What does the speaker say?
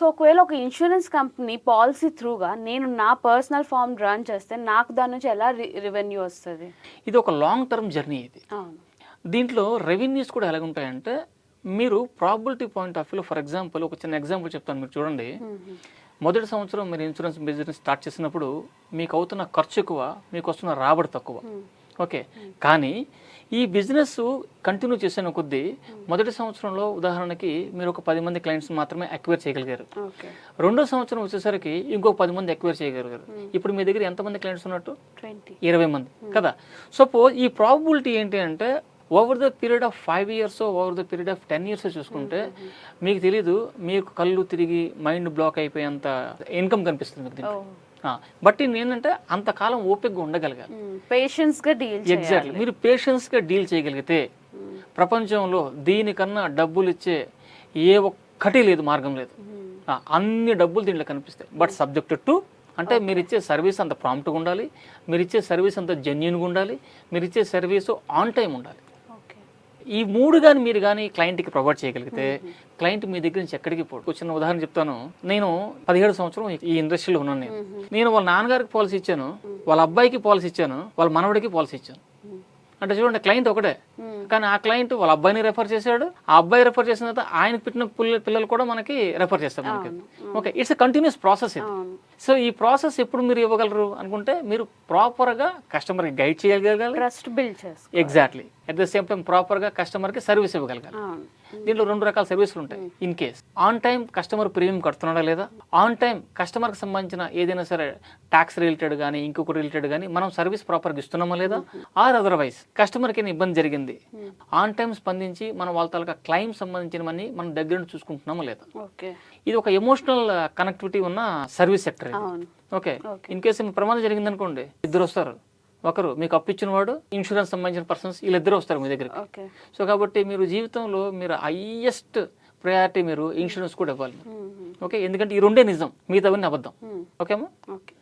So ఒకవేళ ఒక insurance company policy త్రూగా నేను నా పర్సనల్ ఫామ్ రన్ చేస్తే నాకు దాని నుంచి ఎలా రెవెన్యూ వస్తుంది? ఇది ఒక లాంగ్ టర్మ్ జర్నీ ఇది. అవును. దీంట్లో రెవెన్యూస్ కూడా ఎలాగుంటాయంటే మీరు ప్రాబిలిటీ పాయింట్ ఆఫ్ వ్యూలో, ఫర్ ఎగ్జాంపుల్ ఒక చిన్న ఎగ్జాంపుల్ చెప్తాను, మీరు చూడండి. మొదటి సంవత్సరం మీరు ఇన్సూరెన్స్ బిజినెస్ స్టార్ట్ చేసినప్పుడు మీకు అవుతున్న ఖర్చు ఎక్కువ, మీకు వస్తున్న రాబడి తక్కువ. ఓకే, కానీ ఈ బిజినెస్ కంటిన్యూ చేసిన కొద్దీ మొదటి సంవత్సరంలో ఉదాహరణకి మీరు ఒక 10 మంది క్లయింట్స్ మాత్రమే అక్వైర్ చేయగలిగారు. రెండో సంవత్సరం వచ్చేసరికి ఇంకొక 10 మంది అక్వైర్ చేయగలిగారు. ఇప్పుడు మీ దగ్గర ఎంతమంది క్లయింట్స్ ఉన్నట్టు? 20 మంది కదా. సపోజ్ ఈ ప్రాబిలిటీ ఏంటి అంటే over the period of 5 years, over the period of 10 years చూసుకుంటే మీకు తెలీదు, మీకు కళ్ళు తిరిగి మైండ్ బ్లాక్ అయిపోయేంత ఇన్కమ్ కనిపిస్తుంది మీకు దీంట్లో. బట్ ఏంటంటే అంతకాలం ఓపికగా ఉండగలగాలి, పేషెన్స్గా డీల్. ఎగ్జాక్ట్లీ, మీరు పేషెన్స్గా డీల్ చేయగలిగితే ప్రపంచంలో దీనికన్నా డబ్బులు ఇచ్చే ఏ ఒక్కటి లేదు, మార్గం లేదు. అన్ని డబ్బులు దీంట్లో కనిపిస్తాయి. బట్ సబ్జెక్టెడ్ టు అంటే మీరు ఇచ్చే సర్వీస్ అంత ప్రాంప్ట్గా ఉండాలి, మీరు ఇచ్చే సర్వీస్ అంత జెన్యూన్గా ఉండాలి, మీరు ఇచ్చే సర్వీస్ ఆన్ టైం ఉండాలి. ఈ 3 కానీ మీరు కానీ క్లయింట్కి ప్రొవైడ్ చేయగలిగితే క్లయింట్ మీ దగ్గర నుంచి ఎక్కడికి పోడు. చిన్న ఉదాహరణ చెప్తాను. నేను 17 సంవత్సరం ఈ ఇండస్ట్రీలో ఉన్నాను. నేను వాళ్ళ నాన్నగారికి పాలసీ ఇచ్చాను, వాళ్ళ అబ్బాయికి పాలసీ ఇచ్చాను, వాళ్ళ మనవడికి పాలసీ ఇచ్చాను. అంటే చూడండి, క్లయింట్ ఒకటే, కానీ ఆ క్లయింట్ వాళ్ళ అబ్బాయిని రెఫర్ చేశాడు, ఆ అబ్బాయి రెఫర్ చేసిన తర్వాత ఆయనకు పెట్టిన పిల్లలు కూడా మనకి రెఫర్ చేస్తారు మనకి. Okay, it's a continuous process ఇది. సో ఈ ప్రాసెస్ ఎప్పుడు మీరు ఇవ్వగలరు అనుకుంటే మీరు ప్రాపర్గా కస్టమర్కి గైడ్ చేయగలగాలి, ట్రస్ట్ బిల్డ్ చేసి, exactly at the same time ప్రాపర్గా కస్టమర్కి సర్వీస్ ఇవ్వగలగాలి. దీంట్లో 2 రకాల సర్వీసులు ఉంటాయి. In case on time customer premium కడుతున్నాడా లేదా, ఆన్ టైం కస్టమర్కి సంబంధించిన ఏదైనా సరే ట్యాక్స్ రిలేటెడ్ కానీ ఇంకొక రిలేటెడ్ కానీ మనం సర్వీస్ ప్రాపర్గా ఇస్తున్నామా లేదా, ఆర్ అదర్వైజ్ కస్టమర్కి ఇబ్బంది జరిగింది, ఆన్ టైం స్పందించి మనం వాళ్ళ తాలూకా క్లైమ్ సంబంధించినవన్నీ మనం దగ్గర నుంచి చూసుకుంటున్నామా లేదా. ఇది ఒక ఎమోషనల్ కనెక్టివిటీ ఉన్న service sector. Okay, in case ప్రమాదం జరిగింది అనుకోండి, 2 వస్తారు. ఒకరు మీకు అప్పు ఇచ్చిన వాడు, ఇన్సూరెన్స్ సంబంధించిన పర్సన్స్, వీళ్ళిద్దరు వస్తారు మీ దగ్గరికి. సో కాబట్టి మీరు జీవితంలో మీరు హైయెస్ట్ ప్రయారిటీ మీరు ఇన్సూరెన్స్ కూడా ఇవ్వాలి. ఓకే, ఎందుకంటే ఈ 2 నిజం, మిగతావన్నీ అబద్ధం. ఓకేమా? ఓకే.